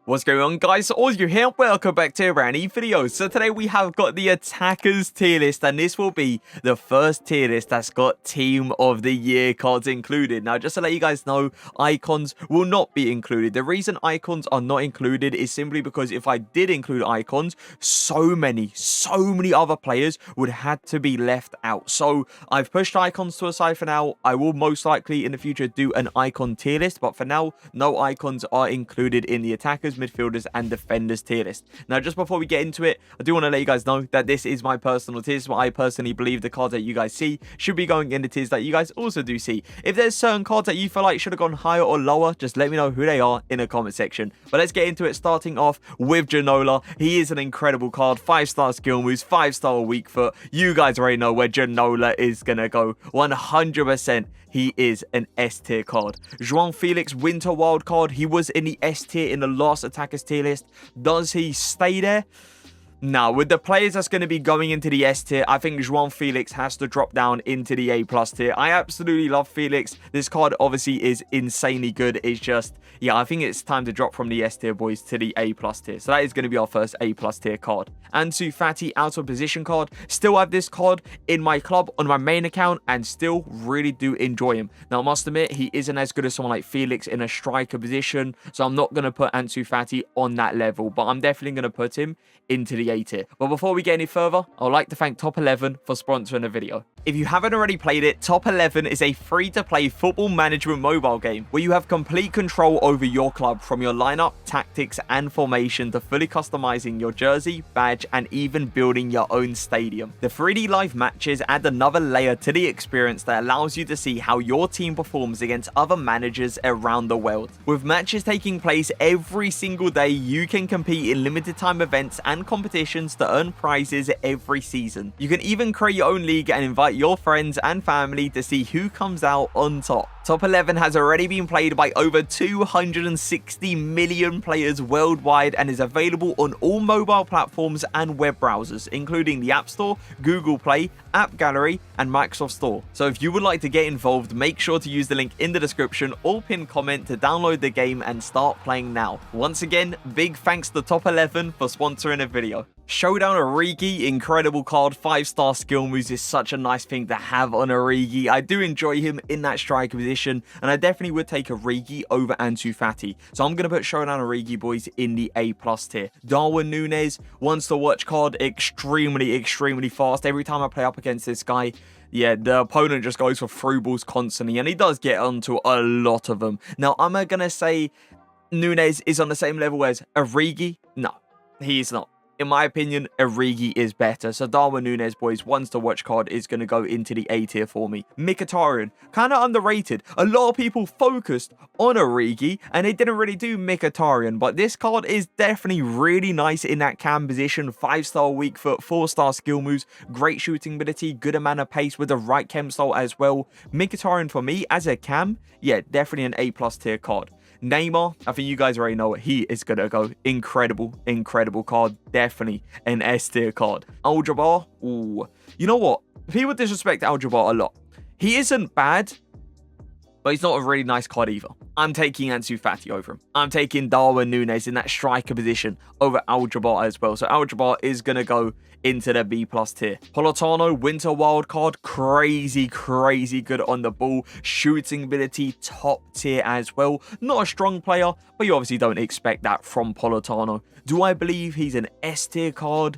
What's going on, guys? Auzio here. Welcome back to a brand new video. So today we have got the attackers tier list, and this will be the first tier list that's got team of the year cards included. Now, just to let you guys know, icons will not be included. The reason icons are not included is simply because if I did include icons, so many other players would have to be left out. So I've pushed icons to a side for now. I will most likely in the future do an icon tier list, but for now, no icons are included in the attackers, midfielders, and defenders tier list. Now, just before we get into it, I do want to let you guys know that this is my personal tier. This is what I personally believe the cards that you guys see should be going in the tiers that you guys also do see. If there's certain cards that you feel like should have gone higher or lower, just let me know who they are in the comment section. But let's get into it, starting off with Ginola. He is an incredible card, 5-star skill moves, 5-star weak foot. You guys already know where Ginola is gonna go. 100%. He is an S tier card. João Felix, winter wild card. He was in the S tier in the last attackers tier list. Does he stay there? Now, with the players that's going to be going into the S tier, I think João Felix has to drop down into the A+ tier. I absolutely love Felix. This card obviously is insanely good. It's just, yeah, I think it's time to drop from the S tier, boys, to the A+ tier. So that is going to be our first A+ tier card. Ansu Fati, out of position card. Still have this card in my club on my main account and still really do enjoy him. Now, I must admit, he isn't as good as someone like Felix in a striker position. So I'm not going to put Ansu Fati on that level, but I'm definitely going to put him into the A tier. But before we get any further, I'd like to thank Top 11 for sponsoring the video. If you haven't already played it, Top 11 is a free-to-play football management mobile game where you have complete control over your club, from your lineup, tactics, and formation to fully customizing your jersey, badge, and even building your own stadium. The 3D live matches add another layer to the experience that allows you to see how your team performs against other managers around the world. With matches taking place every single day, you can compete in limited time events and competitions to earn prizes every season. You can even create your own league and invite your friends and family to see who comes out on top. Top 11 has already been played by over 260 million players worldwide and is available on all mobile platforms and web browsers, including the App Store, Google Play, App Gallery, and Microsoft Store. So if you would like to get involved, make sure to use the link in the description or pinned comment to download the game and start playing now. Once again, big thanks to Top 11 for sponsoring the video. Showdown Origi, incredible card, 5-star skill moves is such a nice thing to have on Origi. I do enjoy him in that striker position, and I definitely would take Origi over Ansu Fati. So I'm going to put Showdown Origi, boys, in the A+ tier. Darwin Núñez, once to watch card, extremely fast. Every time I play up against this guy, yeah, the opponent just goes for through balls constantly, and he does get onto a lot of them. Now, am I going to say Núñez is on the same level as Origi? No, he is not. In my opinion, Origi is better. So Darwin Núñez, boys, once to watch card is going to go into the A tier for me. Mkhitaryan, kind of underrated. A lot of people focused on Origi and they didn't really do Mkhitaryan, but this card is definitely really nice in that cam position. 5-star weak foot, 4-star skill moves, great shooting ability, good amount of pace with the right chem style as well. Mkhitaryan for me as a cam, yeah, definitely an A+ tier card. Neymar, I think you guys already know he is going to go. Incredible card. Definitely an S tier card. Al-Jabbar, ooh. You know what? People disrespect Al-Jabbar a lot. He isn't bad, but he's not a really nice card either. I'm taking Ansu Fati over him. I'm taking Darwin Núñez in that striker position over Al-Jabbar as well. So Al-Jabbar is going to go into the B+ tier. Politano, winter wild card, crazy good on the ball. Shooting ability, top tier as well. Not a strong player, but you obviously don't expect that from Politano. Do I believe he's an S tier card?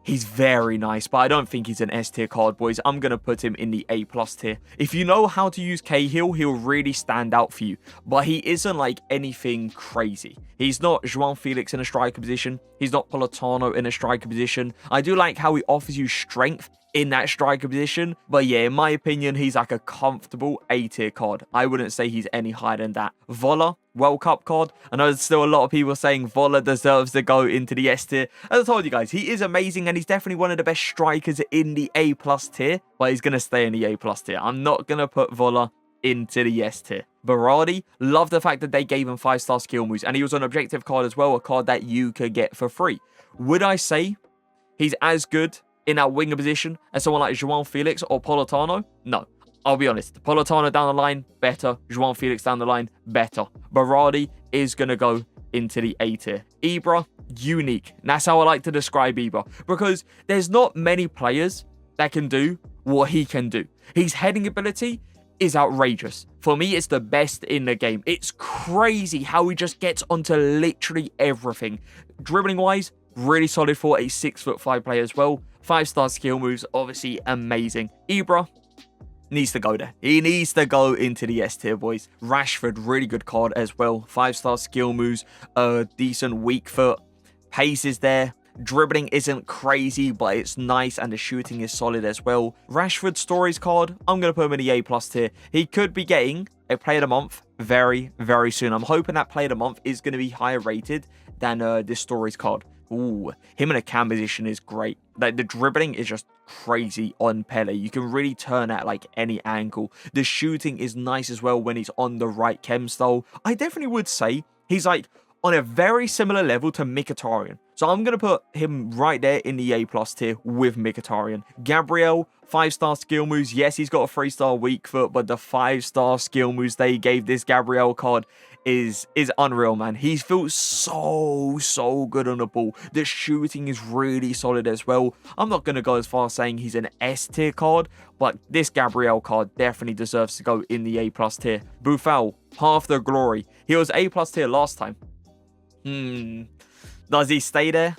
He's very nice, but I don't think he's an S tier card, boys. I'm going to put him in the A+ tier. If you know how to use Cahill, he'll really stand out for you. But he isn't like anything crazy. He's not João Felix in a striker position. He's not Politano in a striker position. I do like how he offers you strength in that striker position. But yeah, in my opinion, he's like a comfortable A tier card. I wouldn't say he's any higher than that. Vola, World Cup card. I know there's still a lot of people saying Vola deserves to go into the S tier. As I told you guys, he is amazing and he's definitely one of the best strikers in the A+ tier. But he's going to stay in the A+ tier. I'm not going to put Vola into the S tier. Berardi, love the fact that they gave him 5-star skill moves. And he was an objective card as well, a card that you could get for free. Would I say he's as good in that winger position as someone like João Felix or Politano? No. I'll be honest. Politano down the line, better. João Felix down the line, better. Berardi is going to go into the A tier. Ibra, unique. That's how I like to describe Ibra, because there's not many players that can do what he can do. His heading ability is outrageous. For me, it's the best in the game. It's crazy how he just gets onto literally everything. Dribbling wise, really solid for a 6'5" player as well. 5-star skill moves, obviously amazing. Ibra needs to go there. He needs to go into the S tier, boys. Rashford, really good card as well. 5-star skill moves, decent weak foot. Pace is there. Dribbling isn't crazy, but it's nice, and the shooting is solid as well. Rashford stories card, I'm going to put him in the A+ tier. He could be getting a Player of the Month very, very soon. I'm hoping that Player of the Month is going to be higher rated than this stories card. Ooh, him in a cam position is great. Like, the dribbling is just crazy on Pele. You can really turn at like any angle. The shooting is nice as well when he's on the right chem style. I definitely would say he's like on a very similar level to Mkhitaryan. So I'm going to put him right there in the A+ tier with Mkhitaryan. Gabriel, 5-star skill moves. Yes, he's got a 3-star weak foot, but the 5-star skill moves they gave this Gabriel card is unreal, man. He feels so good on the ball. The shooting is really solid as well. I'm not going to go as far as saying he's an S tier card, but this Gabriel card definitely deserves to go in the A+ tier. Buffal, half the glory. He was A+ tier last time. Does he stay there?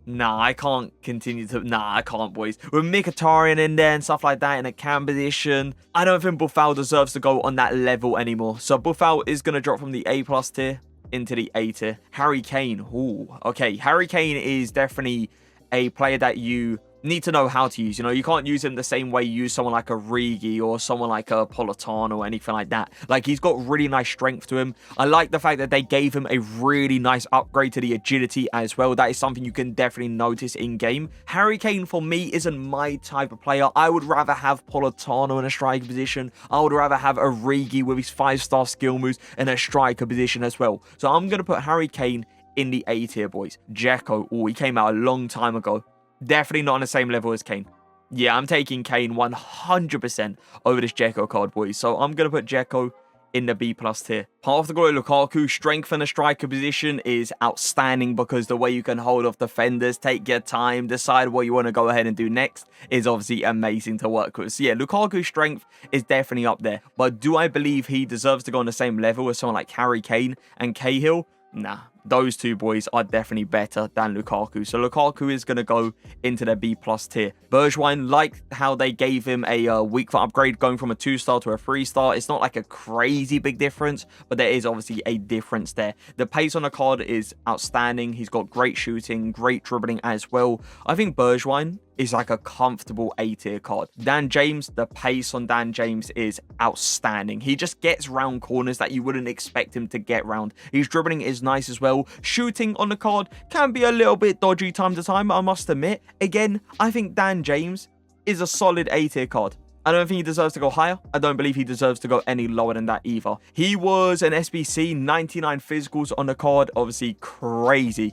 Nah, I can't continue to... Nah, I can't, boys. With Mkhitaryan in there and stuff like that in a cam position, I don't think Buffal deserves to go on that level anymore. So Buffal is going to drop from the A+ tier into the A tier. Harry Kane. Ooh, okay. Harry Kane is definitely a player that you need to know how to use. You know, you can't use him the same way you use someone like a Origi or someone like a Politano or anything like that. Like, he's got really nice strength to him. I like the fact that they gave him a really nice upgrade to the agility as well. That is something you can definitely notice in game. Harry Kane for me isn't my type of player. I would rather have Politano in a striker position. I would rather have Origi with his 5-star skill moves in a striker position as well. So I'm going to put Harry Kane in the A tier, boys. Dzeko, oh, he came out a long time ago. Definitely not on the same level as Kane. Yeah, I'm taking Kane 100% over this Dzeko card, boys. So I'm going to put Dzeko in the B+ tier. Half the glory Lukaku, strength in a striker position is outstanding because the way you can hold off defenders, take your time, decide what you want to go ahead and do next is obviously amazing to work with. So yeah, Lukaku's strength is definitely up there. But do I believe he deserves to go on the same level as someone like Harry Kane and Cahill? Nah. Those two boys are definitely better than Lukaku. So Lukaku is going to go into the B+ tier. Bergwijn, like how they gave him a weak foot upgrade going from a 2-star to a 3-star. It's not like a crazy big difference, but there is obviously a difference there. The pace on the card is outstanding. He's got great shooting, great dribbling as well. I think Bergwijn is like a comfortable A tier card. Dan James, the pace on Dan James is outstanding. He just gets round corners that you wouldn't expect him to get round. His dribbling is nice as well. Shooting on the card can be a little bit dodgy time to time, I must admit. Again, I think Dan James is a solid A tier card. I don't think he deserves to go higher. I don't believe he deserves to go any lower than that either. He was an SBC, 99 physicals on the card. Obviously crazy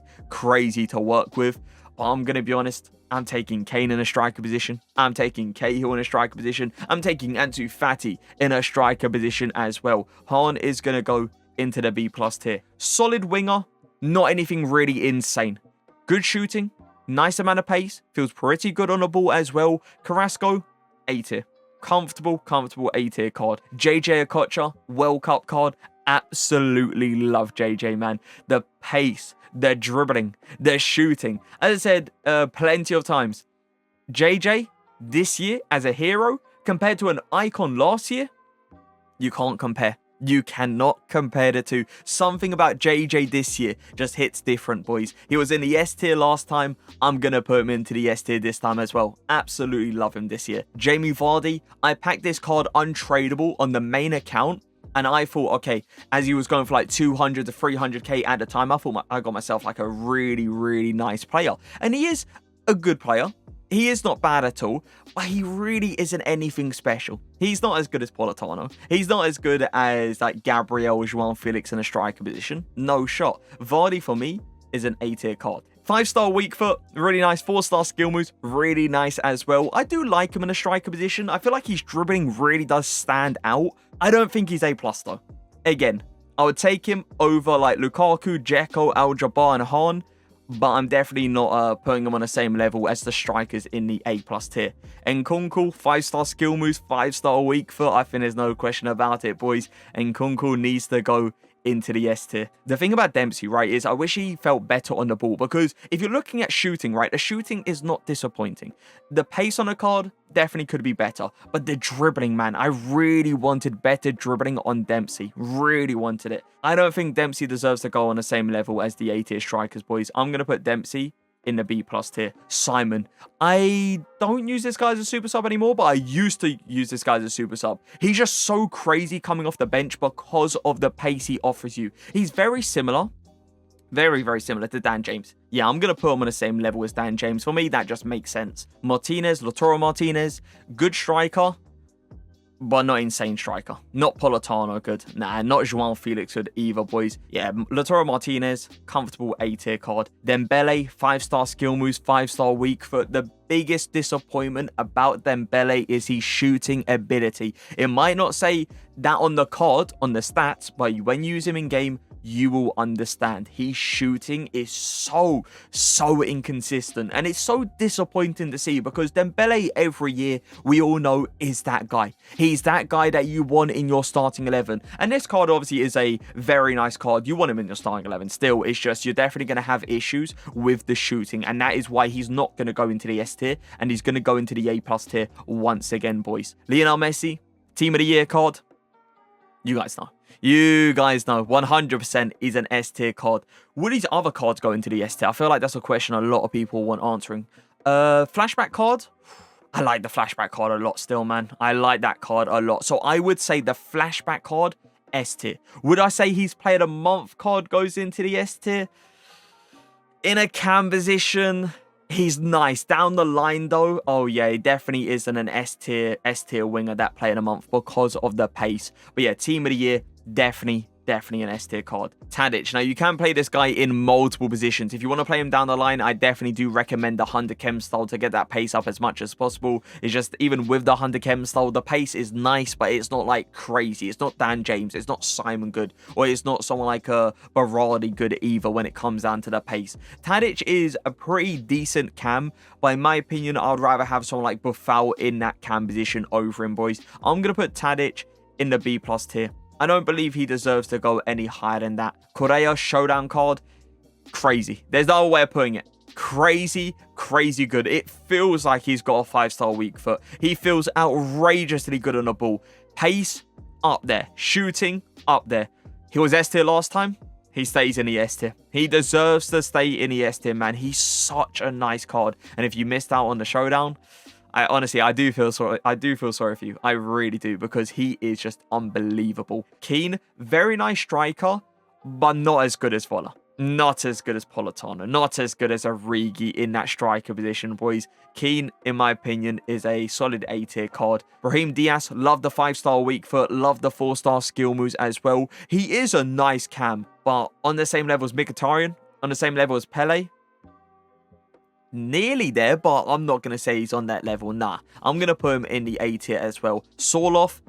to work with. But I'm going to be honest, I'm taking Kane in a striker position. I'm taking Cahill in a striker position. I'm taking Ansu Fati in a striker position as well. Hahn is going to go into the B+ tier. Solid winger, not anything really insane. Good shooting, nice amount of pace, feels pretty good on the ball as well. Carrasco, A tier. Comfortable A tier card. JJ Okocha, World Cup card. Absolutely love JJ, man. The pace, the dribbling, the shooting. As I said plenty of times, JJ this year as a hero compared to an icon last year, you can't compare. You cannot compare the two. Something about JJ this year just hits different, boys. He was in the S tier last time. I'm going to put him into the S tier this time as well. Absolutely love him this year. Jamie Vardy, I packed this card untradeable on the main account. And I thought, okay, as he was going for like 200 to 300k at the time, I thought I got myself like a really nice player. And he is a good player. He is not bad at all, but he really isn't anything special. He's not as good as Politano. He's not as good as like Gabriel or João Felix in a striker position. No shot. Vardy for me is an A tier card. 5-star weak foot, really nice. 4-star skill moves, really nice as well. I do like him in a striker position. I feel like his dribbling really does stand out. I don't think he's A+ though. Again, I would take him over like Lukaku, Dzeko, Al-Jabbar, and Hahn. But I'm definitely not putting him on the same level as the strikers in the A+ tier. Nkunku, 5-star skill moves, 5-star weak foot. I think there's no question about it, boys. Nkunku needs to go into the S tier. The thing about Dempsey, right, is I wish he felt better on the ball, because if you're looking at shooting, right, the shooting is not disappointing. The pace on the card definitely could be better, but the dribbling, man, I really wanted better dribbling on Dempsey. Really wanted it. I don't think Dempsey deserves to go on the same level as the A tier strikers, boys. I'm going to put Dempsey in the B+ tier. Simon. I don't use this guy as a super sub anymore, but I used to use this guy as a super sub. He's just so crazy coming off the bench because of the pace he offers you. He's very similar. Very, very similar to Dan James. Yeah, I'm going to put him on the same level as Dan James. For me, that just makes sense. Martinez, Lautaro Martinez, good striker, but not insane striker. Not Politano good. Nah, not João Felix good either, boys. Yeah, Lautaro Martinez, comfortable A tier card. Dembele, 5-star skill moves, 5-star weak foot. The biggest disappointment about Dembele is his shooting ability. It might not say that on the card, on the stats, but when you use him in game, you will understand. His shooting is so inconsistent, and it's so disappointing to see, because Dembele every year, we all know, is that guy. He's that guy that you want in your starting 11, and this card obviously is a very nice card. You want him in your starting 11 still. It's just you're definitely going to have issues with the shooting, and that is why he's not going to go into the S tier, and he's going to go into the A+ tier once again, boys. Lionel Messi, Team of the Year card. You guys know. You guys know 100% is an S tier card. Would these other cards go into the S tier? I feel like that's a question a lot of people want answering. Flashback card? I like the flashback card a lot still, man. I like that card a lot. So I would say the flashback card, S tier. Would I say he's played a month card goes into the S tier? In a cam position, he's nice. Down the line, though, oh yeah, he definitely isn't an S tier winger that played a month because of the pace. But yeah, Team of the Year, definitely an S tier card. Tadic. Now, you can play this guy in multiple positions. If you want to play him down the line, I definitely do recommend the Hunter Chem style to get that pace up as much as possible. It's just, even with the Hunter Chem style, the pace is nice, but it's not like crazy. It's not Dan James. It's not Simon good. Or it's not someone like Berardi good either when it comes down to the pace. Tadic is a pretty decent cam, but in my opinion, I'd rather have someone like Buffal in that cam position over him, boys. I'm going to put Tadic in the B+ tier. I don't believe he deserves to go any higher than that. Correa showdown card, crazy. There's no other way of putting it. Crazy good. It feels like he's got a 5-star weak foot. He feels outrageously good on the ball. Pace, up there. Shooting, up there. He was S tier last time. He stays in the S tier. He deserves to stay in the S tier, man. He's such a nice card. And if you missed out on the showdown, I do feel sorry for you. I really do, because he is just unbelievable. Keane, very nice striker, but not as good as Vola. Not as good as Politano. Not as good as Origi in that striker position, boys. Keane, in my opinion, is a solid A tier card. Brahim Diaz, love the 5-star weak foot, love the 4-star skill moves as well. He is a nice cam, but on the same level as Mkhitaryan, on the same level as Pele, nearly there, but I'm not going to say he's on that level. Nah, I'm going to put him in the A tier as well. Sorloth,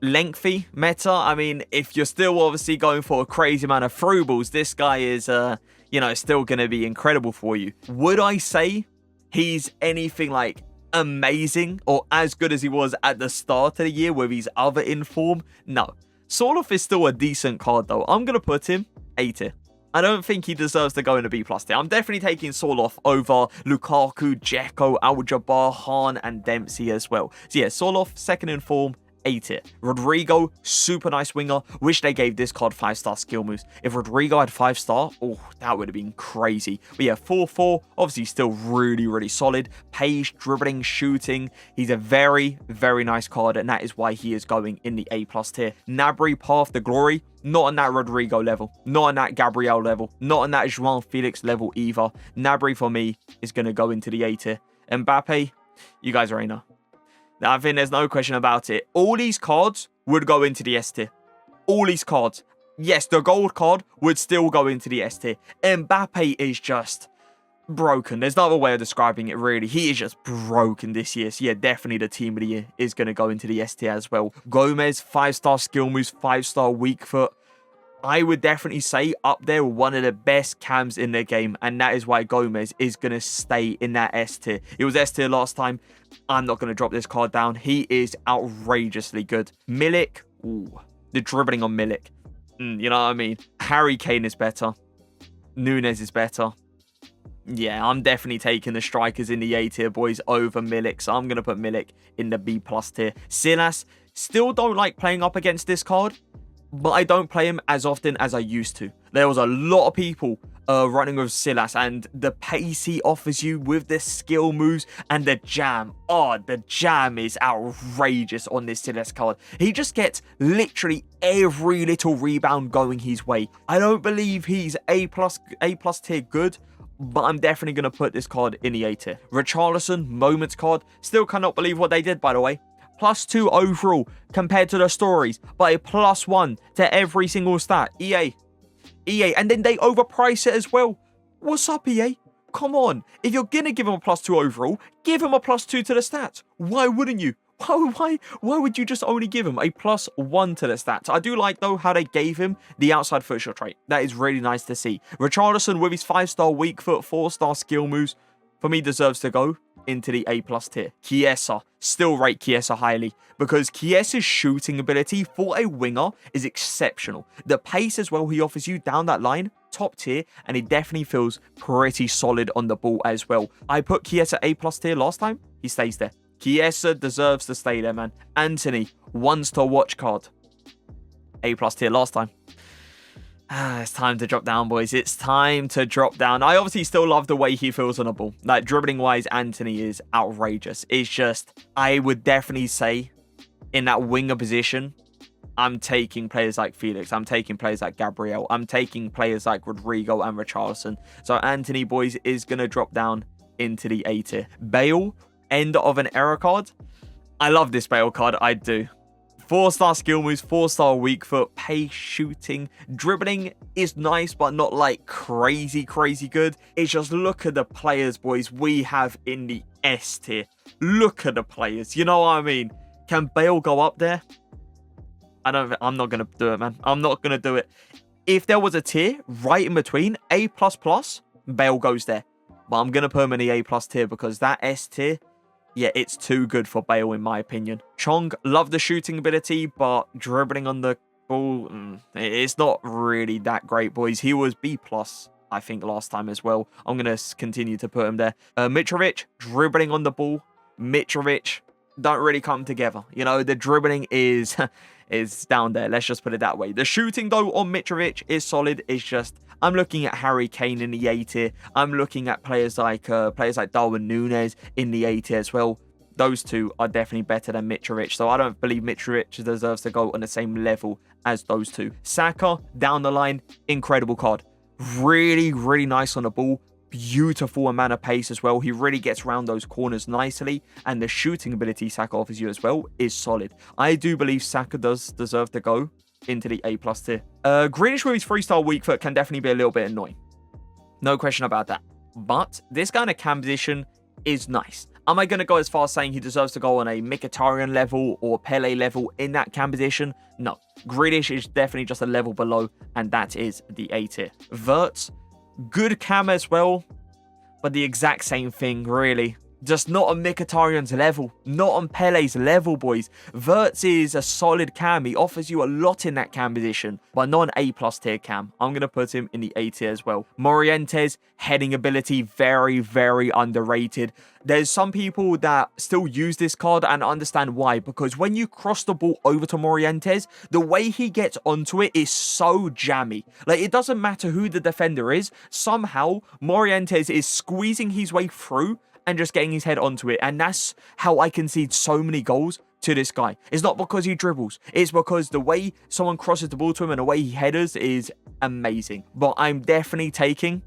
lengthy meta. I mean, if you're still obviously going for a crazy amount of through balls, this guy is, you know, still going to be incredible for you. Would I say he's anything like amazing or as good as he was at the start of the year with his other inform? No. Sorloth is still a decent card, though. I'm going to put him A tier. I don't think he deserves to go in a B+ tier. I'm definitely taking Sorloth over Lukaku, Dzeko, Al-Jabbar, Hahn, and Dempsey as well. So yeah, Sorloth, second in form, A tier. Rodrigo, super nice winger. Wish they gave this card 5-star skill moves. If Rodrigo had 5-star, oh, that would have been crazy. But yeah, 4-4, obviously still really solid. Pace, dribbling, shooting. He's a very nice card, and that is why he is going in the A+ tier. Gnabry, Path to Glory. Not on that Rodrigo level. Not on that Gabriel level. Not on that João Felix level either. Gnabry, for me, is going to go into the A tier. Mbappe, you guys already know. I think there's no question about it. All these cards would go into the S tier. All these cards. Yes, the gold card would still go into the S tier. Mbappe is just broken. There's no other way of describing it, really. He is just broken this year. So yeah, definitely the Team of the Year is going to go into the S tier as well. Gomez, 5-star skill moves, 5-star weak foot. I would definitely say up there one of the best cams in the game, and that is why Gomez is going to stay in that S tier. He was S tier last time. I'm not going to drop this card down. He is outrageously good. Milik, ooh, the dribbling on Milik. You know what I mean? Harry Kane is better. Nunes is better. Yeah, I'm definitely taking the strikers in the A tier, boys, over Milik. So I'm going to put Milik in the B+ tier. Silas, still don't like playing up against this card, but I don't play him as often as I used to. There was a lot of people running with Silas, and the pace he offers you with the skill moves and the jam. Oh, the jam is outrageous on this Silas card. He just gets literally every little rebound going his way. I don't believe he's A+ tier good, but I'm definitely going to put this card in the A tier. Richarlison, Moments card. Still cannot believe what they did, by the way. +2 overall compared to the stories, but a +1 to every single stat. EA. And then they overprice it as well. What's up, EA? Come on. If you're going to give him a +2 overall, give him a +2 to the stats. Why wouldn't you? Why would you just only give him a +1 to the stats? I do like, though, how they gave him the outside foot shot trait. That is really nice to see. Richarlison with his 5-star weak foot, 4-star skill moves, for me, deserves to go into the A+ tier. Chiesa, still rate Chiesa highly, because Chiesa's shooting ability for a winger is exceptional. The pace as well he offers you down that line, top tier, and he definitely feels pretty solid on the ball as well. I put Chiesa A+ tier last time, he stays there. Chiesa deserves to stay there, man. Anthony, ones to watch card. A+ tier last time. It's time to drop down, boys. It's time to drop down. I obviously still love the way he feels on the ball. Like, dribbling-wise, Anthony is outrageous. It's just, I would definitely say, in that winger position, I'm taking players like Felix. I'm taking players like Gabriel. I'm taking players like Rodrigo and Richarlison. So, Anthony, boys, is going to drop down into the A tier. Bale, end of an era card. I love this Bale card. I do. 4-star skill moves, 4-star weak foot, pace, shooting, dribbling is nice, but not like crazy good. It's just look at the players, boys, we have in the S tier. Look at the players, you know what I mean? Can Bale go up there? I'm not going to do it, man. I'm not going to do it. If there was a tier right in between, A++, Bale goes there. But I'm going to put him in the A+ tier because that S tier, yeah, it's too good for Bale, in my opinion. Chong, love the shooting ability, but dribbling on the ball, it's not really that great, boys. He was B+, I think, last time as well. I'm going to continue to put him there. Mitrovic, dribbling on the ball. Mitrovic, don't really come together. You know, the dribbling is down there. Let's just put it that way. The shooting, though, on Mitrovic is solid. It's just, I'm looking at Harry Kane in the A tier. I'm looking at players like Darwin Nunes in the A tier as well. Those two are definitely better than Mitrovic. So I don't believe Mitrovic deserves to go on the same level as those two. Saka, down the line, incredible card. Really nice on the ball. Beautiful amount of pace as well. He really gets around those corners nicely. And the shooting ability Saka offers you as well is solid. I do believe Saka does deserve to go into the A+ tier. Greenish with his 3-star weak foot can definitely be a little bit annoying. No question about that. But this kind of cam position is nice. Am I going to go as far as saying he deserves to go on a Mkhitaryan level or Pele level in that cam position? No. Greenish is definitely just a level below, and that is the A tier. Wirtz, good cam as well, but the exact same thing, really. Just not on Mkhitaryan's level. Not on Pele's level, boys. Wirtz is a solid cam. He offers you a lot in that cam position, but not an A+ tier cam. I'm going to put him in the A tier as well. Morientes, heading ability, very underrated. There's some people that still use this card and understand why. Because when you cross the ball over to Morientes, the way he gets onto it is so jammy. Like, it doesn't matter who the defender is. Somehow, Morientes is squeezing his way through and just getting his head onto it. And that's how I concede so many goals to this guy. It's not because he dribbles. It's because the way someone crosses the ball to him and the way he headers is amazing. But I'm definitely taking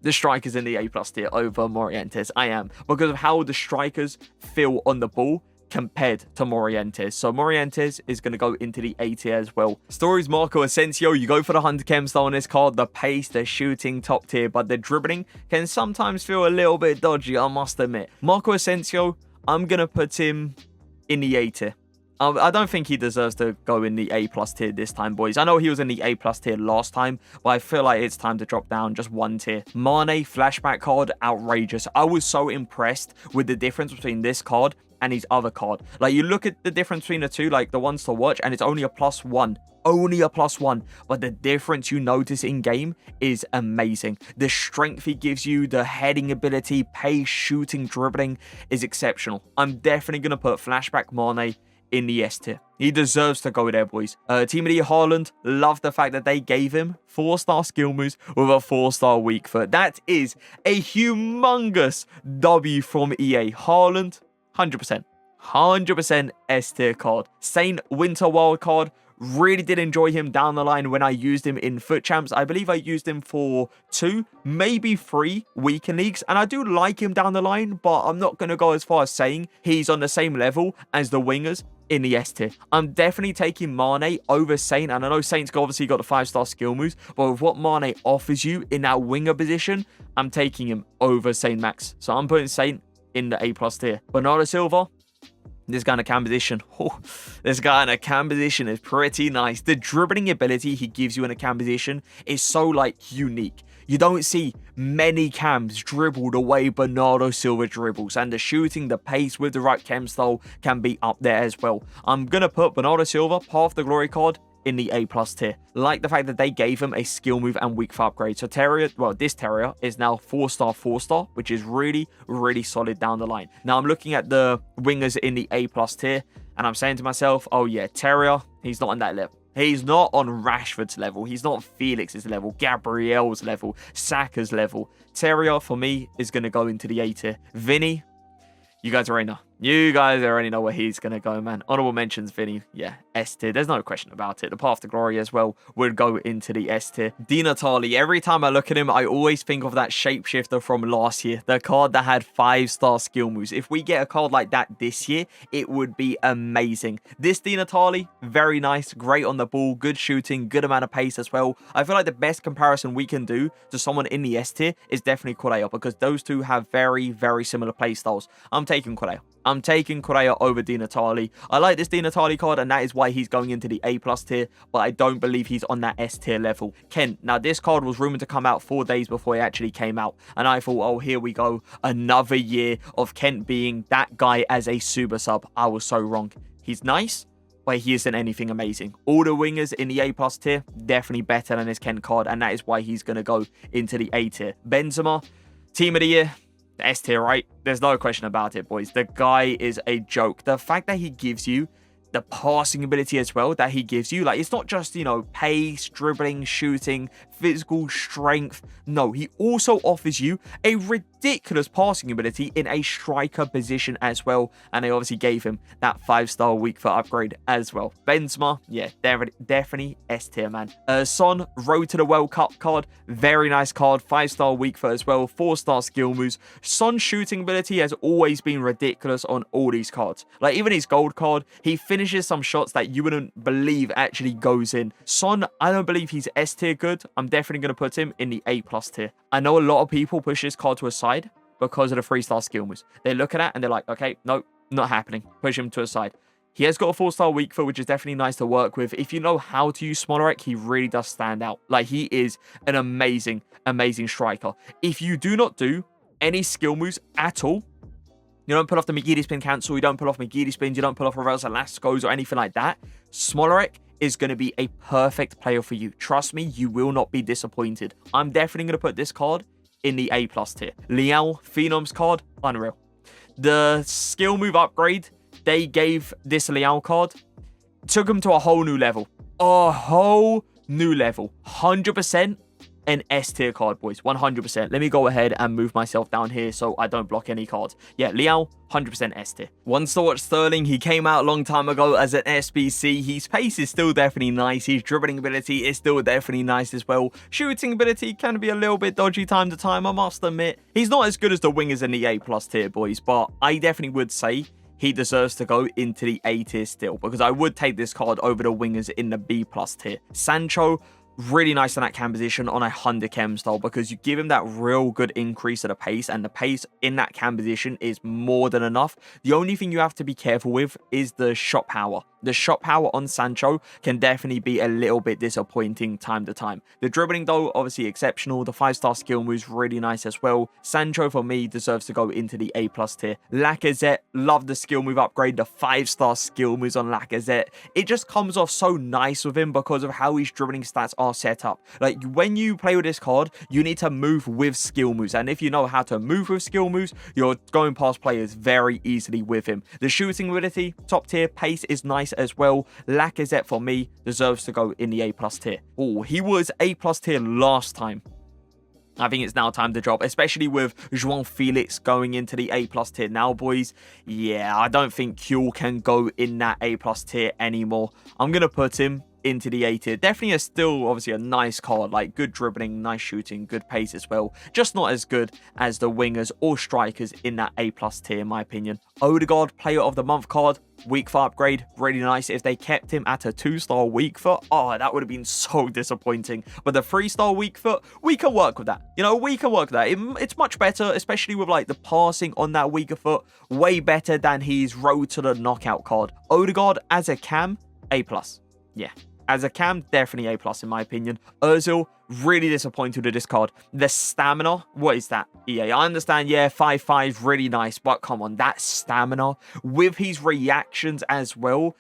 the strikers in the A+ tier over Morientes. I am. Because of how the strikers feel on the ball compared to Morientes. So Morientes is going to go into the A tier as well. Stories Marco Asensio, you go for the Hunter Chem style on this card. The pace, the shooting, top tier, but the dribbling can sometimes feel a little bit dodgy, I must admit. Marco Asensio, I'm going to put him in the A tier. I don't think he deserves to go in the A+ tier this time, boys. I know he was in the A+ tier last time, but I feel like it's time to drop down just one tier. Mane flashback card, outrageous. I was so impressed with the difference between this card and his other card. Like, you look at the difference between the two, like the ones to watch, and it's only a +1. Only a +1, but the difference you notice in game is amazing. The strength he gives you, the heading ability, pace, shooting, dribbling is exceptional. I'm definitely going to put flashback Mane in the S tier. He deserves to go there, boys. Team of the Year Haaland, love the fact that they gave him 4-star skill moves with a 4-star weak foot. That is a humongous W from EA. Haaland, 100%. 100% S tier card. Saint Winter Wild card. Really did enjoy him down the line when I used him in Foot Champs. I believe I used him for 2, maybe 3 weekend leagues. And I do like him down the line, but I'm not going to go as far as saying he's on the same level as the wingers in the S tier. I'm definitely taking Mane over Saint. And I know Saint's obviously got the 5-star skill moves, but with what Mane offers you in that winger position, I'm taking him over Saint Max. So I'm putting Saint in the A+ tier. Bernardo Silva, this guy in a cam position. Oh, this guy in a cam position is pretty nice. The dribbling ability he gives you in a cam position is so, like, unique. You don't see many cams dribble the way Bernardo Silva dribbles. And the shooting, the pace with the right cam style can be up there as well. I'm going to put Bernardo Silva, Path to Glory card, in the A+ tier. Like the fact that they gave him a skill move and weak foot upgrade. So Terrier, well, this Terrier is now 4-star, which is really, really solid down the line. Now I'm looking at the wingers in the A+ tier, and I'm saying to myself, oh yeah, Terrier, he's not on that level. He's not on Rashford's level. He's not Felix's level, Gabriel's level, Saka's level. Terrier, for me, is going to go into the A tier. Vinny, you guys already know. You guys already know where he's going to go, man. Honorable mentions, Vinny. Yeah, S tier. There's no question about it. The Path to Glory as well would go into the S tier. Di Natale. Every time I look at him, I always think of that shapeshifter from last year. The card that had 5-star skill moves. If we get a card like that this year, it would be amazing. This Di Natale, very nice. Great on the ball. Good shooting. Good amount of pace as well. I feel like the best comparison we can do to someone in the S tier is definitely Correa, because those two have very, very similar play styles. I'm taking Correa. I'm taking Correa over Di Natale. I like this Di Natale card, and that is why he's going into the A+ tier, but I don't believe he's on that S tier level. Kent. Now, this card was rumored to come out 4 days before it actually came out, and I thought, oh, here we go. Another year of Kent being that guy as a super sub. I was so wrong. He's nice, but he isn't anything amazing. All the wingers in the A+ tier, definitely better than this Kent card, and that is why he's going to go into the A tier. Benzema, Team of the Year. S tier, right? There's no question about it, boys. The guy is a joke. The fact that he gives you the passing ability as well that he gives you, like, it's not just, you know, pace, dribbling, shooting, physical strength. No, he also offers you a ridiculous passing ability in a striker position as well, and they obviously gave him that 5-star weak foot upgrade as well. Benzema, yeah, definitely S tier, man. Son, Road to the World Cup card, very nice card, 5-star weak foot as well, 4-star skill moves. Son's shooting ability has always been ridiculous on all these cards. Like, even his gold card, he finishes some shots that you wouldn't believe actually goes in. Son, I don't believe he's S tier good. I'm definitely going to put him in the A+ tier. I know a lot of people push this card to a side because of the 3-star skill moves. They look at that and they're like, okay, no, not happening. Push him to a side. He has got a 4-star weak foot, which is definitely nice to work with. If you know how to use Smolarek, he really does stand out. Like, he is an amazing, amazing striker. If you do not do any skill moves at all, you don't pull off the McGeady spin cancel, you don't pull off McGeady spins, you don't pull off reverse elasticos or anything like that, Smolarek is going to be a perfect player for you. Trust me, you will not be disappointed. I'm definitely going to put this card in the A+ tier. Leal, Phenoms card, unreal. The skill move upgrade they gave this Leal card took him to a whole new level. A whole new level. 100% an S tier card, boys. 100%. Let me go ahead and move myself down here so I don't block any cards. Yeah, Leal, 100% S tier. One to watch Sterling. He came out a long time ago as an SBC. His pace is still definitely nice. His dribbling ability is still definitely nice as well. Shooting ability can be a little bit dodgy time to time, I must admit. He's not as good as the wingers in the A+ tier, boys, but I definitely would say he deserves to go into the A tier still, because I would take this card over the wingers in the B+ tier. Sancho, really nice in that cam position on a 100 chem style, because you give him that real good increase of the pace, and the pace in that cam position is more than enough. The only thing you have to be careful with is the shot power. The shot power on Sancho can definitely be a little bit disappointing time to time. The dribbling though, obviously exceptional. The 5-star skill moves really nice as well. Sancho for me deserves to go into the A+ tier. Lacazette, love the skill move upgrade. The 5-star skill moves on Lacazette, it just comes off so nice with him because of how his dribbling stats are set up. Like, when you play with this card, you need to move with skill moves, and if you know how to move with skill moves, you're going past players very easily with him. The shooting ability, top tier. Pace is nice as well. Lacazette for me deserves to go in the A+ tier. Oh, he was A+ tier last time. I think it's now time to drop, especially with João Felix going into the A+ tier now, boys. Yeah, I don't think Q can go in that A+ tier anymore. I'm going to put him into the A tier. Definitely still obviously a nice card, like good dribbling, nice shooting, good pace as well. Just not as good as the wingers or strikers in that A+ tier, in my opinion. Odegaard, player of the month card. Weak foot upgrade, really nice. If they kept him at a 2-star weak foot, oh, that would have been so disappointing. But the 3-star weak foot, we can work with that. You know, we can work with that. It's much better, especially with like the passing on that weaker foot. Way better than his road to the knockout card. Odegaard as a cam, A+. Yeah. As a cam, definitely A+ in my opinion. Ozil, really disappointed with this card. The stamina, what is that? EA, I understand, yeah, 5-5, really nice, but come on, that stamina with his reactions as well.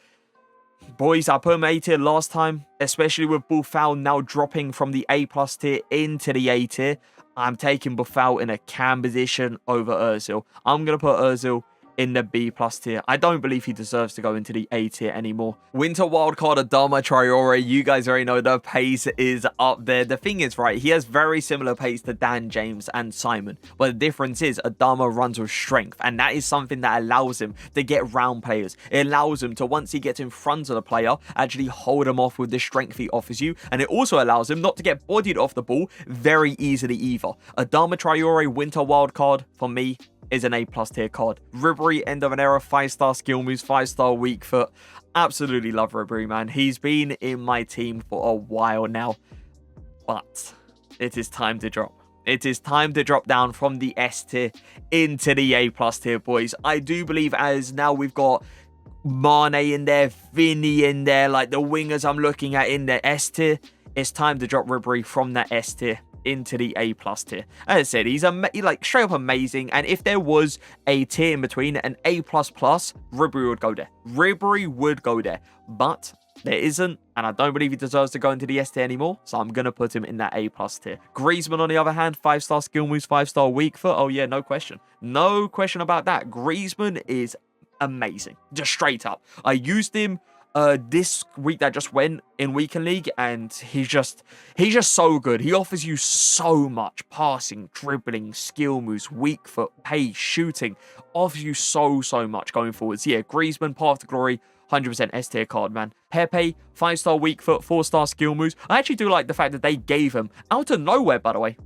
Boys, I put him A tier last time, especially with Buffal now dropping from the A+ tier into the A tier. I'm taking Buffal in a cam position over Ozil. I'm going to put Ozil in the B+ tier. I don't believe he deserves to go into the A tier anymore. Winter wildcard Adama Traore, you guys already know the pace is up there. The thing is, right, he has very similar pace to Dan James and Simon, but the difference is Adama runs with strength, and that is something that allows him to get round players. It allows him to, once he gets in front of the player, actually hold him off with the strength he offers you, and it also allows him not to get bodied off the ball very easily either. Adama Traore winter wildcard for me is an A+ tier card. Ribery, end of an era, 5-star skill moves, 5-star weak foot. Absolutely love Ribery, man. He's been in my team for a while now, but it is time to drop. It is time to drop down from the S tier into the A+ tier, boys. I do believe, as now we've got Mane in there, Vinny in there, like the wingers I'm looking at in the S tier, it's time to drop Ribery from that S tier into the A+ tier. As I said, he's like straight up amazing, and if there was a tier in between, an A++, Ribery would go there. Ribery would go there, but there isn't, and I don't believe he deserves to go into the S tier anymore, so I'm going to put him in that A+ tier. Griezmann, on the other hand, 5-star skill moves, 5-star weak foot. Oh yeah, no question. No question about that. Griezmann is amazing. Just straight up. I used him this week that just went in Weekend League, and he's just so good. He offers you so much: passing, dribbling, skill moves, weak foot, pace, shooting. Offers you so much going forwards. Yeah, Griezmann, path to glory, 100% S tier card, man. Pepe, 5-star weak foot, 4-star skill moves. I actually do like the fact that they gave him, out of nowhere, by the way,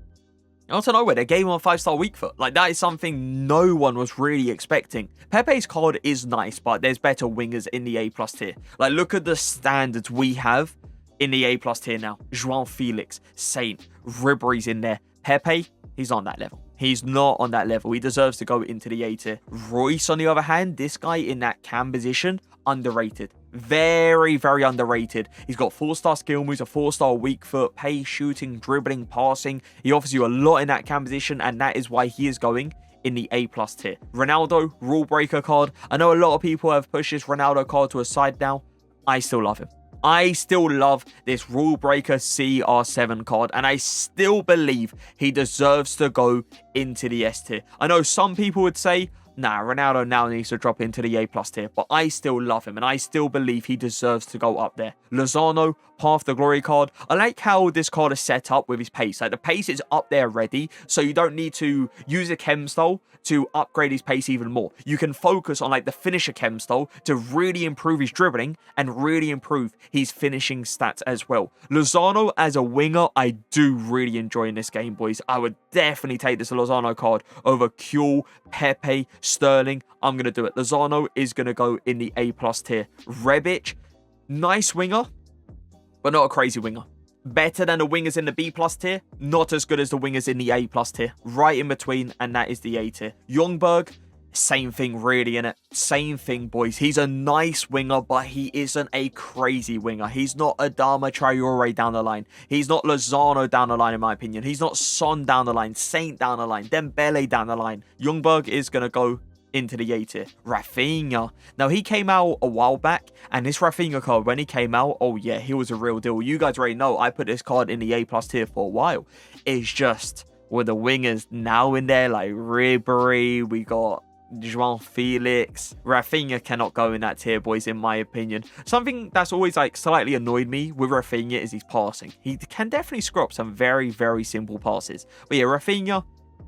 out of nowhere, they gave him a 5-star weak foot. Like, that is something no one was really expecting. Pepe's card is nice, but there's better wingers in the A+ tier. Like, look at the standards we have in the A+ tier now. João Felix, Saint, Ribery's in there. Pepe, he's on that level. He's not on that level. He deserves to go into the A tier. Royce, on the other hand, this guy in that cam position, underrated. Very underrated. He's got 4-star skill moves, a 4-star weak foot, pace, shooting, dribbling, passing. He offers you a lot in that cam position, and that is why he is going in the A+ tier. Ronaldo, rule breaker card. I know a lot of people have pushed this Ronaldo card to a side now. I still love him. I still love this rule breaker CR7 card, and I still believe he deserves to go into the S tier. I know some people would say, nah, Ronaldo now needs to drop into the A+ tier, but I still love him, and I still believe he deserves to go up there. Lozano, Path to Glory card. I like how this card is set up with his pace. Like, the pace is up there ready, so you don't need to use a chem style to upgrade his pace even more. You can focus on like the finisher chem style to really improve his dribbling and really improve his finishing stats as well. Lozano as a winger, I do really enjoy in this game, boys. I would definitely take this Lozano card over Kuhl, Pepe, Sterling. I'm going to do it. Lozano is going to go in the A+ tier. Rebic, nice winger, but not a crazy winger. Better than the wingers in the B+ tier, not as good as the wingers in the A+ tier. Right in between, and that is the A tier. Ljungberg, same thing really, innit? Same thing, boys. He's a nice winger, but he isn't a crazy winger. He's not Adama Traore down the line. He's not Lozano down the line, in my opinion. He's not Son down the line, Saint down the line, Dembele down the line. Ljungberg is going to go into the A tier. Rafinha. Now, he came out a while back, and this Rafinha card, when he came out, oh yeah, he was a real deal. You guys already know I put this card in the A+ tier for a while. It's just with the wingers now in there, like Ribery, we got João Felix. Rafinha cannot go in that tier, boys, in my opinion. Something that's always like slightly annoyed me with Rafinha is his passing. He can definitely screw up some very, very simple passes. But yeah, Rafinha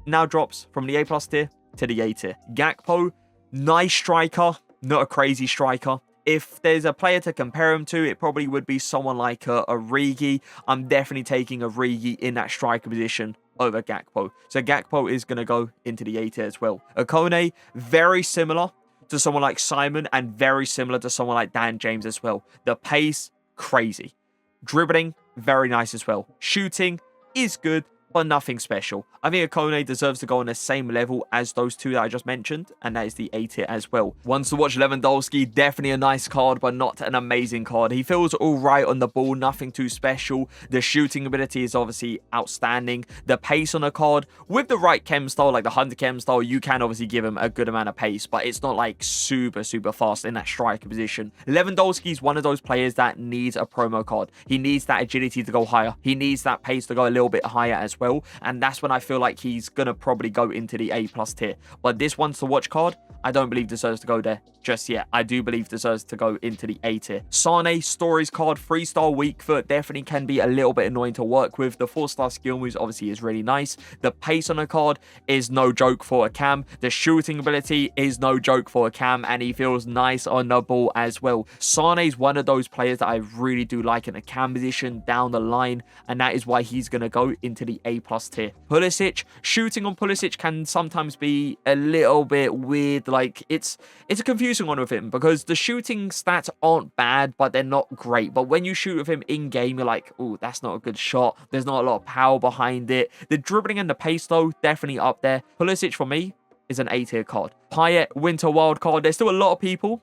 now drops from the A+ tier to the A tier. Gakpo, nice striker, not a crazy striker. If there's a player to compare him to, it probably would be someone like a Origi. I'm definitely taking Origi in that striker position over Gakpo. So Gakpo is going to go into the A tier as well. Okone, very similar to someone like Simon and very similar to someone like Dan James as well. The pace, crazy. Dribbling, very nice as well. Shooting is good, but nothing special. I think Okone deserves to go on the same level as those two that I just mentioned, and that is the A tier as well. Ones to watch, Lewandowski, definitely a nice card, but not an amazing card. He feels all right on the ball, nothing too special. The shooting ability is obviously outstanding. The pace on the card, with the right chem style, like the Hunter chem style, you can obviously give him a good amount of pace, but it's not like super, super fast in that striker position. Lewandowski is one of those players that needs a promo card. He needs that agility to go higher. He needs that pace to go a little bit higher as well, and that's when I feel like he's gonna probably go into the A+ tier. But this one's to watch card, I don't believe deserves to go there just yet. I do believe deserves to go into the A tier. Sane, Stories card, 3-star weak foot, definitely can be a little bit annoying to work with. The 4-star skill moves obviously is really nice. The pace on the card is no joke for a cam. The shooting ability is no joke for a cam, and he feels nice on the ball as well. Sane is one of those players that I really do like in a cam position down the line, and that is why he's going to go into the A+ tier. Pulisic, shooting on Pulisic can sometimes be a little bit weird. Like, it's a confusing one with him because the shooting stats aren't bad, but they're not great. But when you shoot with him in game, you're like, oh, that's not a good shot. There's not a lot of power behind it. The dribbling and the pace, though, definitely up there. Pulisic, for me, is an A tier card. Payet, Winter Wild card. There's still a lot of people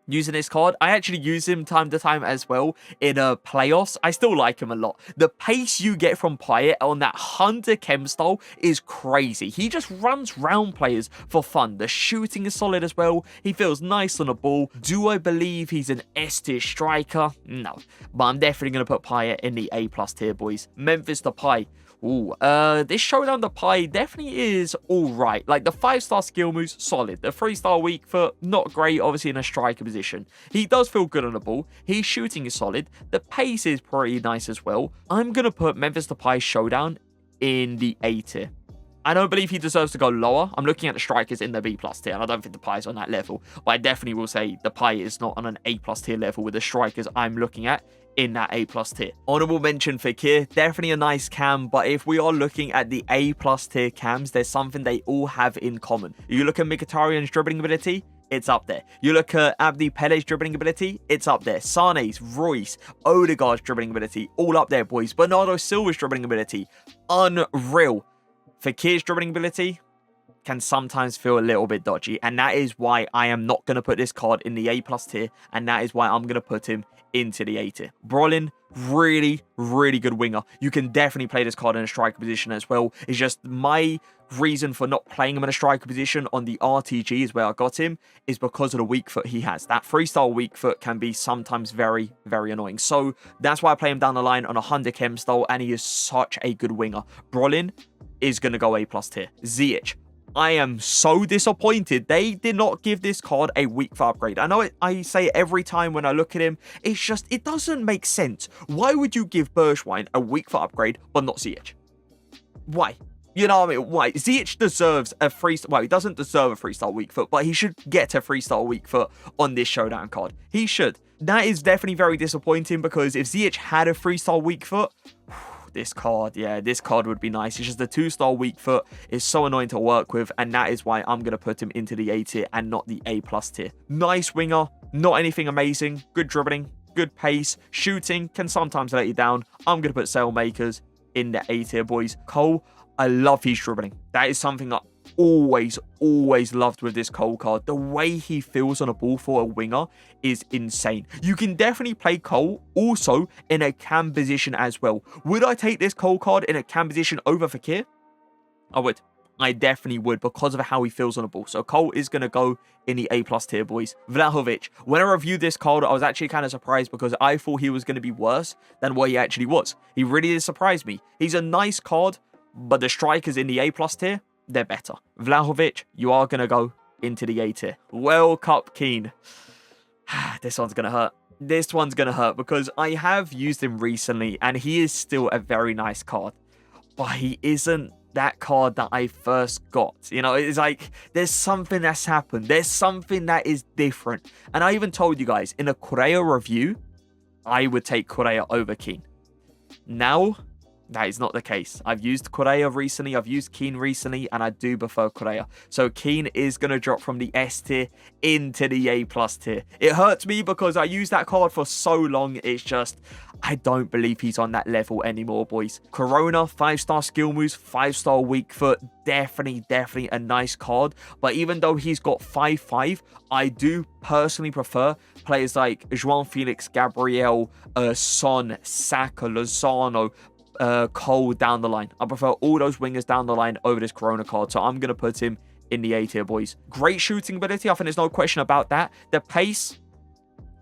using this card. I actually use him time to time as well in playoffs. I still like him a lot. The pace you get from Payet on that Hunter chem style is crazy. He just runs round players for fun. The shooting is solid as well. He feels nice on the ball. Do I believe he's an S tier striker? No. But I'm definitely going to put Payet in the A+ tier, boys. Memphis Depay. Ooh, this Showdown Depay definitely is alright. Like, the 5-star skill moves, solid. The 3-star weak foot, not great, obviously in a striker position. He does feel good on the ball. His shooting is solid. The pace is pretty nice as well. I'm going to put Memphis Depay Showdown in the A tier. I don't believe he deserves to go lower. I'm looking at the strikers in the B+ tier, and I don't think Depay is on that level. But I definitely will say Depay is not on an A+ tier level with the strikers I'm looking at in that A+ tier. Honorable mention for Fekir, definitely a nice cam, but if we are looking at the A+ tier cams, there's something they all have in common. You look at Mkhitaryan's dribbling ability, it's up there. You look at Abdi Pele's dribbling ability, it's up there. Sane's, Royce, Odegaard's dribbling ability, all up there, boys. Bernardo Silva's dribbling ability, unreal. Fekir's dribbling ability can sometimes feel a little bit dodgy, and that is why I am not going to put this card in the A+ tier, and that is why I'm going to put him into the A tier. Brolin, really, really good winger. You can definitely play this card in a striker position as well. It's just my reason for not playing him in a striker position on the RTG is where I got him, is because of the weak foot he has. That 3-star weak foot can be sometimes very, very annoying. So that's why I play him down the line on a 100 chem style, and he is such a good winger. Brolin is going to go A+ tier. Ziyech, I am so disappointed. They did not give this card a weak foot upgrade. I know I say it every time when I look at him. It's just, it doesn't make sense. Why would you give Bergwijn a weak foot upgrade, but not Ziyech? Why? You know what I mean? Why? Ziyech deserves a 3-star... Well, he doesn't deserve a 3-star weak foot, but he should get a 3-star weak foot on this Showdown card. He should. That is definitely very disappointing, because if Ziyech had a 3-star weak foot... This card, yeah, this card would be nice. It's just the 2-star weak foot is so annoying to work with, and that is why I'm going to put him into the A tier and not the A+ tier. Nice winger, not anything amazing, good dribbling, good pace, shooting, can sometimes let you down. I'm going to put Sailmakers in the A tier, boys. Cole, I love his dribbling. That is something I always loved with this Cole card. The way he feels on a ball for a winger is insane. You can definitely play Cole also in a cam position as well. Would I take this Cole card in a cam position over Fekir? I would. I definitely would because of how he feels on the ball. So Cole is going to go in the A+ tier, boys. Vlahovic. When I reviewed this card, I was actually kind of surprised because I thought he was going to be worse than what he actually was. He really did surprise me. He's a nice card, but the strikers in the A+ tier, they're better. Vlahovic, you are going to go into the A tier. World Cup Keane. This one's going to hurt. This one's going to hurt because I have used him recently and he is still a very nice card. But he isn't that card that I first got. You know, it's like there's something that's happened. There's something that is different. And I even told you guys in a Correa review, I would take Correa over Keane. Now, that is not the case. I've used Correa recently. I've used Keane recently, and I do prefer Correa. So Keane is going to drop from the S tier into the A+ tier. It hurts me because I used that card for so long. It's just, I don't believe he's on that level anymore, boys. Corona, 5-star skill moves, 5-star weak foot. Definitely a nice card. But even though he's got 5-5, I do personally prefer players like João Felix, Gabriel, Son, Saka, Lozano, Cole down the line. I prefer all those wingers down the line over this Corona card. So I'm going to put him in the A tier, boys. Great shooting ability. I think there's no question about that. The pace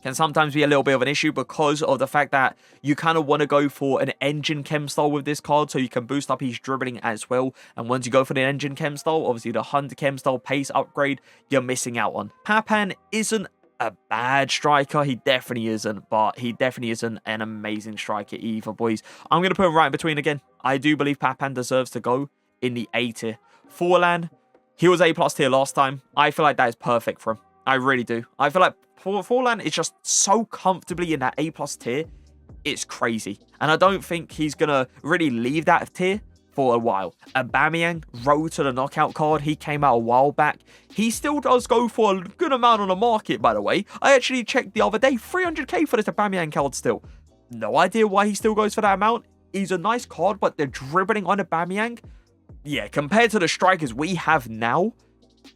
can sometimes be a little bit of an issue because of the fact that you kind of want to go for an engine chem style with this card so you can boost up his dribbling as well. And once you go for the engine chem style, obviously the Hunter chem style pace upgrade, you're missing out on. Papan isn't a bad striker. He definitely isn't, but he definitely isn't an amazing striker either, boys. I'm going to put him right in between again. I do believe Papan deserves to go in the A tier. Forlan, he was A+ tier last time. I feel like that is perfect for him. I really do. I feel like Forlan is just so comfortably in that A+ tier. It's crazy. And I don't think he's going to really leave that tier for a while. Aubameyang, road to the knockout card. He came out a while back. He still does go for a good amount on the market, by the way. I actually checked the other day. 300k for this Aubameyang card still. No idea why he still goes for that amount. He's a nice card, but the dribbling on Aubameyang, yeah, compared to the strikers we have now,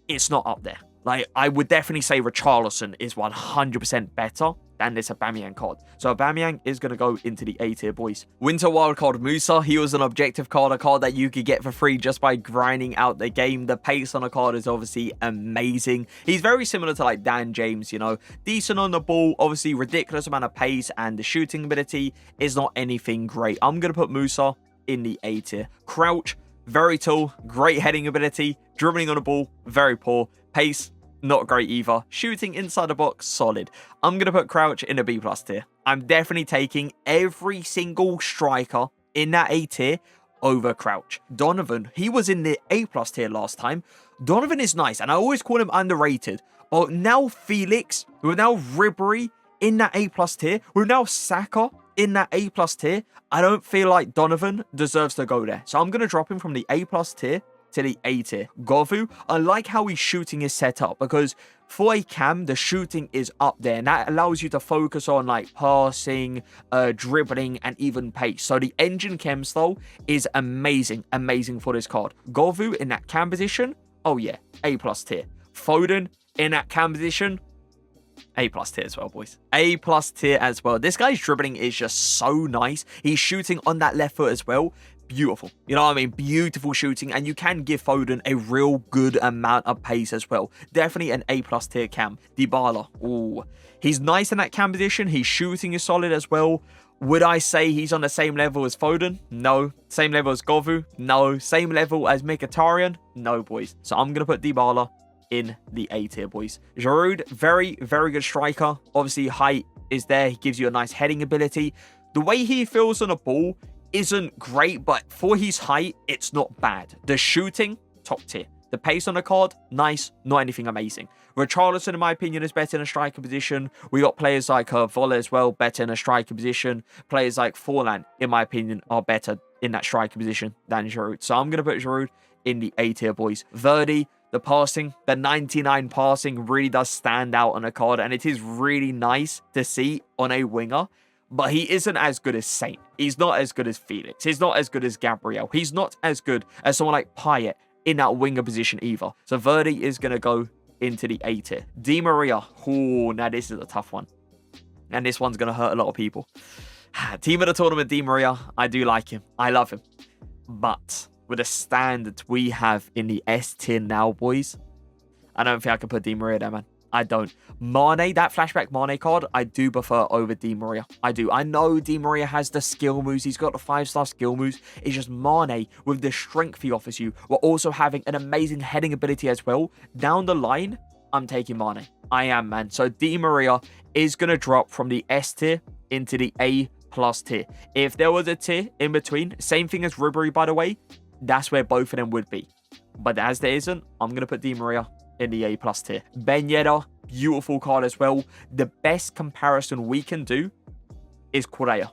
it's not up there. Like, I would definitely say Richarlison is 100% better than this Aubameyang card. So Aubameyang is going to go into the A tier, boys. Winter Wildcard Musa, he was an objective card, a card that you could get for free just by grinding out the game. The pace on the card is obviously amazing. He's very similar to like Dan James, you know. Decent on the ball, obviously ridiculous amount of pace, and the shooting ability is not anything great. I'm going to put Musa in the A tier. Crouch, very tall, great heading ability. Dribbling on the ball, very poor. Pace, not great either. Shooting inside the box, solid. I'm going to put Crouch in a B+ tier. I'm definitely taking every single striker in that A tier over Crouch. Donovan, he was in the A+ tier last time. Donovan is nice, and I always call him underrated. But now Felix, with now Ribery in that A+ tier, with now Saka in that A+ tier, I don't feel like Donovan deserves to go there. So I'm going to drop him from the A+ tier to the A tier. Govu, I like how his shooting is set up because for a cam, the shooting is up there and that allows you to focus on like passing, dribbling, and even pace. So the engine chem style is amazing for this card. Govu in that cam position, oh yeah, A+ tier. Foden in that cam position, A+ tier as well, boys. A+ tier as well. This guy's dribbling is just so nice. He's shooting on that left foot as well. Beautiful. You know what I mean? Beautiful shooting. And you can give Foden a real good amount of pace as well. Definitely an A+ tier cam. Dybala. Ooh. He's nice in that cam position. His shooting is solid as well. Would I say he's on the same level as Foden? No. Same level as Govu? No. Same level as Mkhitaryan? No, boys. So I'm going to put Dybala in the A tier, boys. Giroud, very good striker. Obviously, height is there. He gives you a nice heading ability. The way he feels on a ball isn't great, but for his height, it's not bad. The shooting, top tier. The pace on the card, nice, not anything amazing. Richarlison, in my opinion, is better in a striker position. We got players like Voller as well, better in a striker position. Players like Forlan, in my opinion, are better in that striker position than Giroud. So I'm going to put Giroud in the A tier, boys. Verdi, the passing, the 99 passing really does stand out on a card, and it is really nice to see on a winger. But he isn't as good as Saint. He's not as good as Felix. He's not as good as Gabriel. He's not as good as someone like Payet in that winger position either. So Verdi is going to go into the A tier. Di Maria. Oh, now this is a tough one. And this one's going to hurt a lot of people. Team of the tournament, Di Maria. I do like him. I love him. But with the standards we have in the S tier now, boys, I don't think I can put Di Maria there, man. I don't. Mane, that flashback Mane card, I do prefer over Di Maria. I do. I know Di Maria has the skill moves. He's got the 5-star skill moves. It's just Mane, with the strength he offers you, while also having an amazing heading ability as well. Down the line, I'm taking Mane. I am, man. So Di Maria is going to drop from the S tier into the A+ tier. If there was a tier in between, same thing as Ribery, by the way, that's where both of them would be. But as there isn't, I'm going to put Di Maria in the A+ tier. Ben Yedder, beautiful card as well. The best comparison we can do is Correa.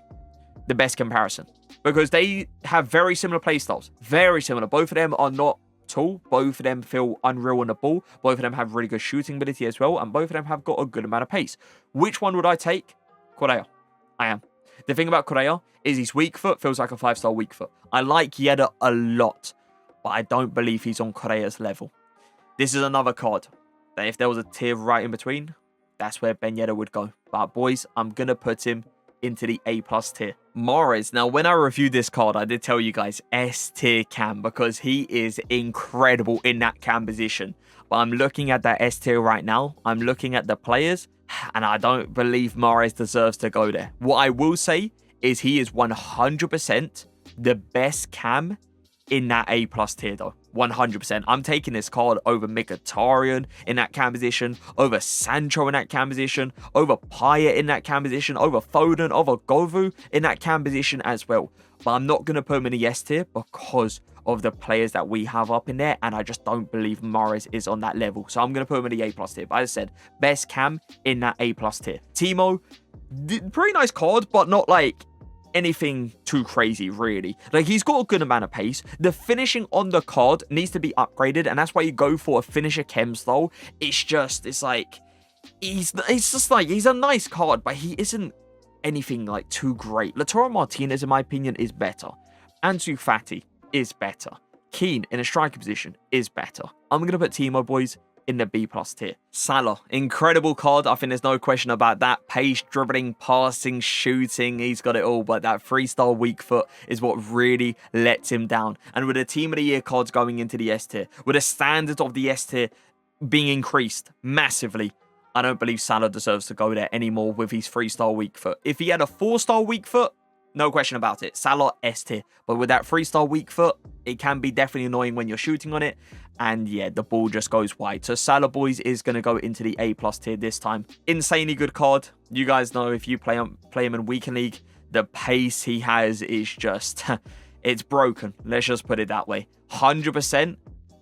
The best comparison. Because they have very similar playstyles. Very similar. Both of them are not tall. Both of them feel unreal on the ball. Both of them have really good shooting ability as well. And both of them have got a good amount of pace. Which one would I take? Correa. I am. The thing about Correa is his weak foot feels like a 5-star weak foot. I like Yedder a lot. But I don't believe he's on Correa's level. This is another card that if there was a tier right in between, that's where Ben Yedder would go. But boys, I'm going to put him into the A+ tier. Mohr. Now, when I reviewed this card, I did tell you guys S tier cam because he is incredible in that cam position. But I'm looking at that S tier right now. I'm looking at the players, and I don't believe Mohr deserves to go there. What I will say is he is 100% the best cam in that A+ tier though. 100%. I'm taking this card over Mkhitaryan in that cam position, over Sancho in that cam position, over Payet in that cam position, over Foden, over Govu in that cam position as well. But I'm not going to put him in the S tier because of the players that we have up in there, and I just don't believe Mohr is on that level. So I'm going to put him in the A+ tier. But as I said, best cam in that A+ tier. Timo, pretty nice card, but not like anything too crazy, really. Like, he's got a good amount of pace. The finishing on the card needs to be upgraded, and that's why you go for a finisher chem style. It's like, he's a nice card, but he isn't anything like too great. Lautaro Martinez, in my opinion, is better. Ansu Fati is better. Keane in a striker position is better. I'm going to put Timo, boys, in the B+ tier. Salah, incredible card. I think there's no question about that. Pace, dribbling, passing, shooting, he's got it all. But that 3-star weak foot is what really lets him down. And with the Team of the Year cards going into the S tier, with the standards of the S tier being increased massively, I don't believe Salah deserves to go there anymore with his 3-star weak foot. If he had a 4-star weak foot, no question about it. Salah, S tier. But with that 3-star weak foot, it can be definitely annoying when you're shooting on it. And yeah, the ball just goes wide. So Salah, boys, is going to go into the A+ tier this time. Insanely good card. You guys know if you play him in Weekend League, the pace he has is just, it's broken. Let's just put it that way. 100%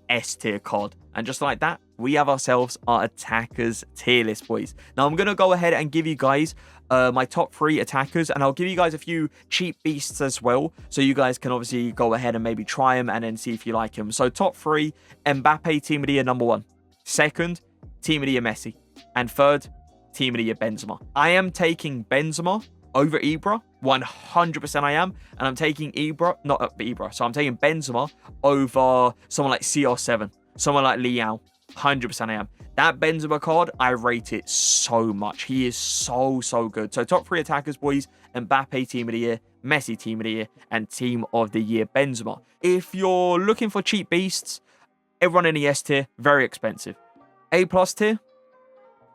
S tier card. And just like that, we have ourselves our attackers tier list, boys. Now, I'm going to go ahead and give you guys my top 3 attackers, and I'll give you guys a few cheap beasts as well, so you guys can obviously go ahead and maybe try them and then see if you like them. So top 3, Mbappe, Team of the Year number 1. Second, Team of the Year Messi. And third, Team of the Year Benzema. I am taking Benzema over Ibra. 100% I am. And I'm taking so I'm taking Benzema over someone like CR7. Someone like Leao. 100% I am. That Benzema card, I rate it so much. He is so good. So top 3 attackers, boys. Mbappe, Team of the Year. Messi, Team of the Year. And Team of the Year, Benzema. If you're looking for cheap beasts, everyone in the S tier, very expensive. A+ tier,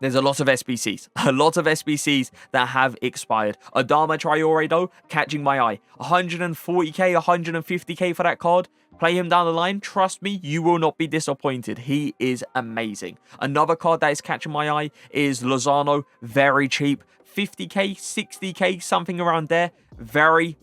there's a lot of SBCs. A lot of SBCs that have expired. Adama Traore, though, catching my eye. 140k, 150k for that card. Play him down the line. Trust me, you will not be disappointed. He is amazing. Another card that is catching my eye is Lozano. Very cheap. 50k, 60k, something around there. Very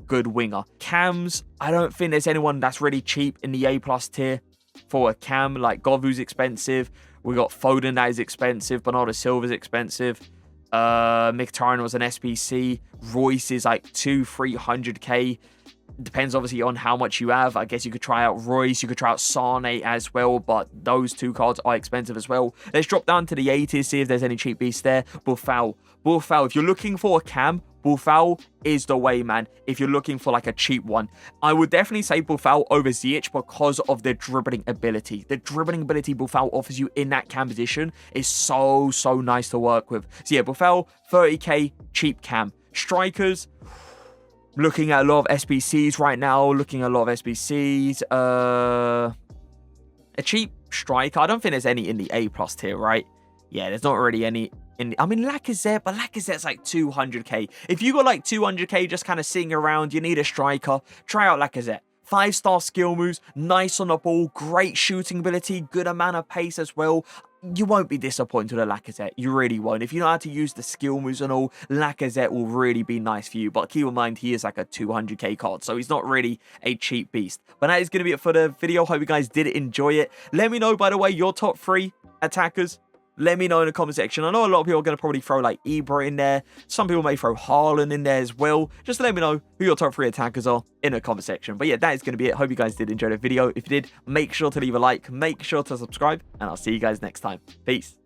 good winger. Cams, I don't think there's anyone that's really cheap in the A+ tier for a cam. Like, Govu's expensive. We got Foden that is expensive. Bernardo Silva's expensive. Mkhitaryan was an SPC. Royce is like 200-300k. Depends obviously on how much you have. I guess you could try out Royce, you could try out Sane as well, but those 2 cards are expensive as well. Let's drop down to the 80s, see if there's any cheap beasts there. Buffal, if you're looking for a cam, Buffal is the way, man. If you're looking for like a cheap one, I would definitely say Buffal over ZH because of the dribbling ability. The dribbling ability Buffal offers you in that cam position is so nice to work with. So yeah, Buffal, 30k, cheap cam. Strikers, looking at a lot of SBCs right now. A cheap striker. I don't think there's any in the A+ tier, right? Yeah, there's not really any. I mean, Lacazette, but Lacazette's like 200k. If you got like 200k just kind of sitting around, you need a striker, try out Lacazette. 5-star skill moves, nice on the ball, great shooting ability, good amount of pace as well. You won't be disappointed with Lacazette. You really won't. If you know how to use the skill moves and all, Lacazette will really be nice for you. But keep in mind, he is like a 200k card, so he's not really a cheap beast. But that is going to be it for the video. Hope you guys did enjoy it. Let me know, by the way, your top 3 attackers. Let me know in the comment section. I know a lot of people are going to probably throw like Ibra in there. Some people may throw Haaland in there as well. Just let me know who your top 3 attackers are in the comment section. But yeah, that is going to be it. Hope you guys did enjoy the video. If you did, make sure to leave a like. Make sure to subscribe. And I'll see you guys next time. Peace.